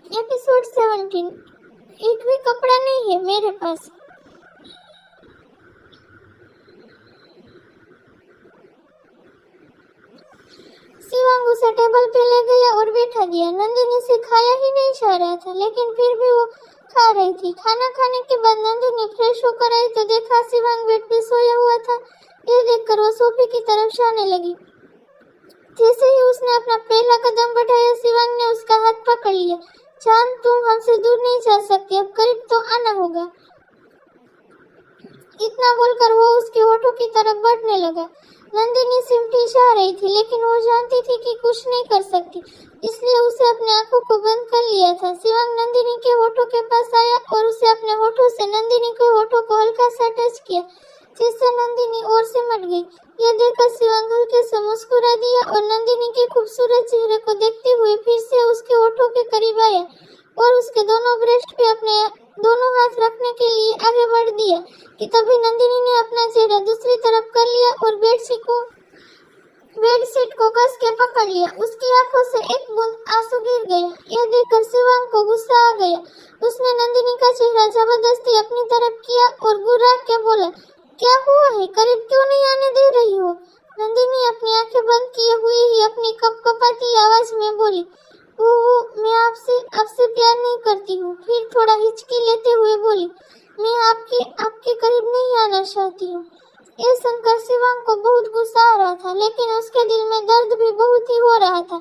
Episode 17। एक भी कपड़ा नहीं है मेरे पास। शिवांग उसे टेबल पे ले गया और बैठा दिया। नंदिनी से खाया ही नहीं जा रहा था, लेकिन फिर भी वो खा रही थी। खाना खाने के बाद नंदिनी फ्रेश होकर आई तो देखा शिवांग बेड पे सोया हुआ था। ये देखकर वो सोफे की तरफ जाने लगी। जैसे ही उसने अपना पहला कदम बढ़ाया, शिवांग ने उसका हाथ पकड़ लिया। जान, तुम हमसे दूर नहीं जा सकती, अब करीब तो आना होगा। इतना बोलकर वो उसके होठों की तरफ बढ़ने लगा। नंदिनी सिमटी जा रही थी, लेकिन वो जानती थी कि कुछ नहीं कर सकती, इसलिए उसे अपनी आंखों को बंद कर लिया था। शिवांग नंदिनी के होठों के पास आया और उसे अपने होठों से नंदिनी के होठों को हल्का सा टच किया, जिससे नंदिनी और सिमट गई। यह देखकर शिवांग हल्के से मुस्कुरा दिया और नंदिनी के खूबसूरत चेहरे को देखते हुए फिर से उसके होठों के करीब आया और उसके दोनों ब्रेस्ट पे अपने दोनों हाथ रखने के लिए आगे बढ़ दिया कि तभी नंदिनी ने अपना चेहरा दूसरी तरफ कर लिया और बेडशीट को कस के पकड़ लिया। उसकी आंखों से एक बूंद आंसू गिर गया। यह देखकर शिवांग को गुस्सा आ गया। उसने नंदिनी का चेहरा जबरदस्ती अपनी तरफ किया और गुर्रा के बोला, क्या हुआ है, करीब क्यों नहीं आने दे रही हो? नंदिनी अपनी आंखें बंद किए हुए ही अपनी कपकपाती आवाज में बोली, वो मैं आपसे प्यार नहीं करती हूँ। फिर थोड़ा हिचकी लेते हुए बोली, मैं आपके करीब नहीं आना चाहती हूँ। ये सुनकर शिवांग को बहुत गुस्सा आ रहा था, लेकिन उसके दिल में दर्द भी बहुत ही हो रहा था,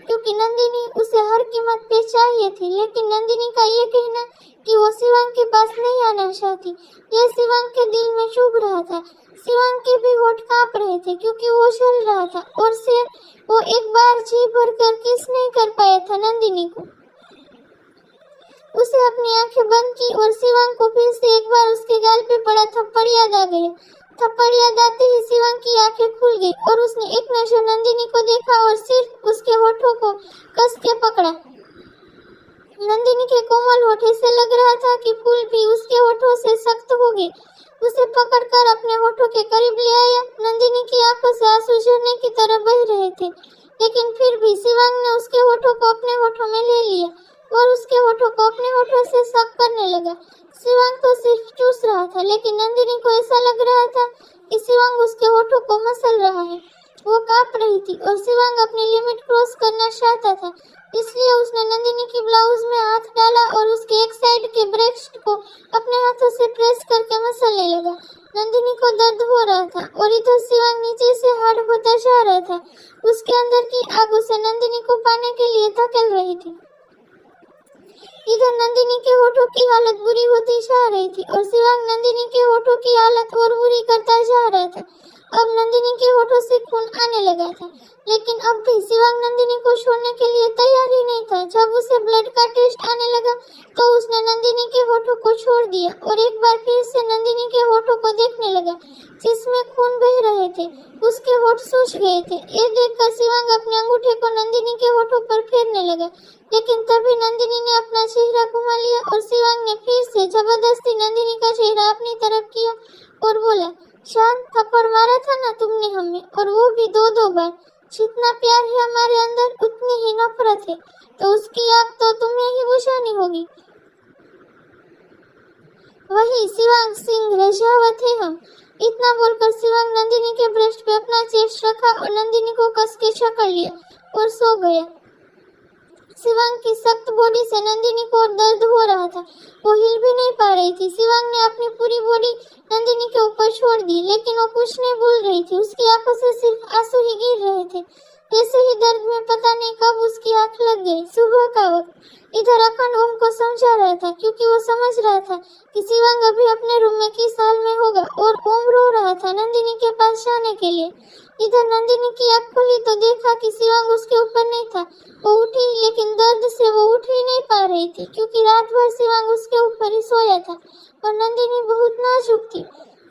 क्योंकि नंदिनी उसे हर कीमत पे चाहिए थी। लेकिन नंदिनी का ये कहना कि वो शिवांग के पास नहीं आना चाहती, यह शिवांग के दिल में चुभ रहा था। शिवांग के भी होठ कांप रहे थे, क्योंकि वो जल रहा था और से वो एक बार जी भर कर किस नहीं कर पाया था नंदिनी को। उसे अपनी आंखें बंद की और शिवांग को फिर से एक बार उसके गाल पे पड़ा थप्पड़ याद आ गया। थप्पड़ याद आते ही शिवांग की आंखें खुल गई और उसने एक नजर नंदिनी को देखा और सिर्फ उसके होठों को कस के पकड़ा। नंदिनी के कोमल होठ से लग रहा था कि फूल भी उसके होठों से सख्त हो गए। उसे पकड़कर अपने होठों के करीब ले आया। नंदिनी की आंखों से आंसू झरने की तरह बह रहे थे, लेकिन फिर भी शिवांग ने उसके होठों को अपने होठों में ले लिया और उसके होठों को अपने होठों से साफ करने लगा। शिवांग तो सिर्फ चूस रहा था, लेकिन नंदिनी को ऐसा लग रहा था कि शिवांग उसके होठों को मसल रहा है। वो कांप रही थी और शिवांग अपनी लिमिट क्रॉस करना चाहता था, इसलिए उसने नंदिनी की ब्लाउज में हाथ डाला और उसके एक साइड के ब्रेस्ट को अपने हाथों से प्रेस करके मसलने लगा। नंदिनी को दर्द हो रहा था और इधर शिवांग नीचे से हार्ड होता जा रहा था। उसके अंदर की आग उसे नंदिनी को पाने के लिए धकेल रही थी। इधर नंदिनी के होठों की हालत बुरी होती जा रही थी और शिवांग नंदिनी के होठों की हालत और बुरी करता जा रहा था। अब नंदिनी के होठों से खून आने लगा था, लेकिन अब भी शिवांग नंदिनी को छोड़ने के लिए तैयार ही नहीं था। जब उसे ब्लड का टेस्ट आने लगा तो उसने नंदिनी के होठों को छोड़ दिया और एक बार फिर से नंदिनी के होठों को देखने लगा, जिसमें खून बह रहे थे। उसके होठ सूज गए थे। ये देखकर शिवांग अपने अंगूठे को नंदिनी के होठों पर फेरने लगा, लेकिन तभी नंदिनी ने अपना चेहरा घुमा लिया और शिवांग ने फिर से जबरदस्ती नंदिनी का चेहरा अपनी तरफ किया और बोला, शांत, थप्पड़ मारा था ना तुमने हमें, और वो भी 2-2 बार। जितना प्यार है हमारे अंदर उतनी ही नफरत है, तो उसकी आग तो तुम्हें ही बुझानी होगी। वही शिवांग सिंह रजावत है हम। इतना बोलकर शिवांग नंदिनी के ब्रेस्ट पे अपना चेस्ट रखा और नंदिनी को कस के जकड़ लिया और सो गया। शिवांग की सख्त बॉडी से नंदिनी को दर्द हो रहा था। वो हिल भी नहीं पा रही थी। शिवांग ने अपनी पूरी बॉडी नंदिनी के ऊपर छोड़ दी, लेकिन वो कुछ नहीं भूल रही थी। उसकी आंखों से सिर्फ आंसू ही गिर रहे थे। ऐसे ही दर्द में पता नहीं कब उसकी आंख लग गई। सुबह का वक्त। इधर अखंड ओम को समझा रहा था, क्योंकि वो समझ रहा था कि शिवांग अभी अपने रूम में किस हाल में होगा, और ओम रो रहा था नंदिनी के पास जाने के लिए। इधर नंदिनी की आंख खुली तो देखा कि शिवांग उसके ऊपर नहीं था। वो उठी, लेकिन दर्द से वो उठ ही नहीं पा रही थी, क्योंकि रात भर शिवांग उसके ऊपर ही सोया था और नंदिनी बहुत नाजुक थी।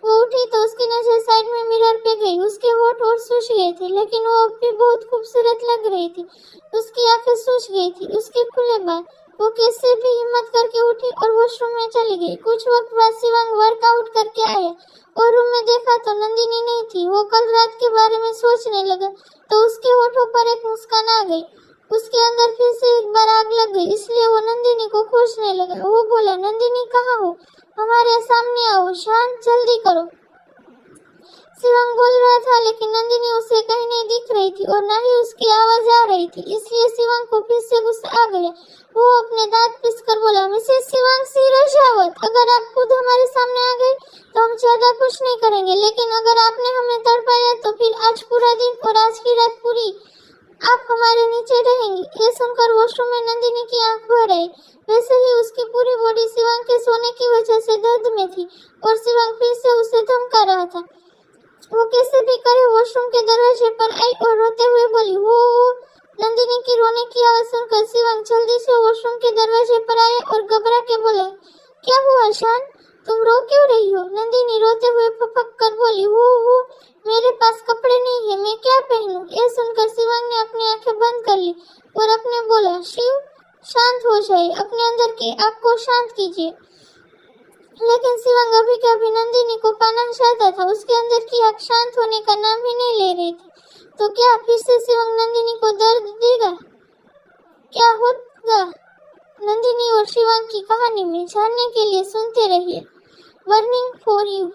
वो उठी तो उसकी नजर साइड में मिरर पे गई। उसके होठ और सूज गए थे, लेकिन वो अब भी बहुत खूबसूरत लग रही थी। उसकी आंखें सूज गई थी। उसके खुले बाल। वो कैसे भी हिम्मत करके उठी और वॉशरूम में चली गई। कुछ वक्त बाद शिवांग वर्कआउट करके आया और रूम में देखा तो नंदिनी नहीं थी। वो कल रात के बारे में सोचने लगा तो उसके होठों पर एक मुस्कान आ गई। उसके अंदर फिर से एक बार आग लग गई, इसलिए वो नंदिनी हमारे सामने आओ। शांत, जल्दी करो। शिवंग बोल रहा था, लेकिन नंदिनी उसे कहीं नहीं दिख रही थी और न ही उसकी आवाज आ रही थी। इसलिए शिवंग को फिर से गुस्सा आ गया। वो अपने दांत पीसकर बोला, मिसेस शिवांशी राजावत, अगर आप खुद हमारे सामने आ गए तो हम ज्यादा कुछ नहीं करेंगे, लेकिन अगर आपने हमें तड़पाया तो फिर आज पूरा दिन और आज की रात पूरी आप हमारे नीचे रहेंगी। ये सुनकर वॉशरूम में नंदिनी की आंख भर आई। वैसे ही उसकी पूरी बॉडी शिवंग के सोने की वजह से दर्द में थी और शिवंग फिर से उसे धमका रहा था। वो कैसे भी करे वॉशरूम के दरवाजे पर आई और रोते हुए बोली, वो। नंदिनी की रोने की आवाज सुनकर शिवंग जल्दी से वॉशरूम के दरवाजे पर आया और घबरा के बोले, क्या हुआ शान, तुम रो क्यों रही हो? नंदिनी रोते हुए फपक कर बोली, वो मेरे पास कपड़े नहीं है, मैं क्या पहनूं? ये सुनकर शिवंग ने अपनी आंखें बंद कर ली और अपने बोला, शिव शांत हो जाए, अपने अंदर की आग को शांत कीजिए। लेकिन शिवंग अभी के अभी नंदिनी को पाना चाहता था। उसके अंदर की आग शांत होने का नाम ही नहीं ले रही थी। तो क्या फिर से शिवंग नंदिनी को दर्द देगा? क्या होगा नंदिनी और शिवंग की कहानी में जानने के लिए सुनते रहिए। Burning for you.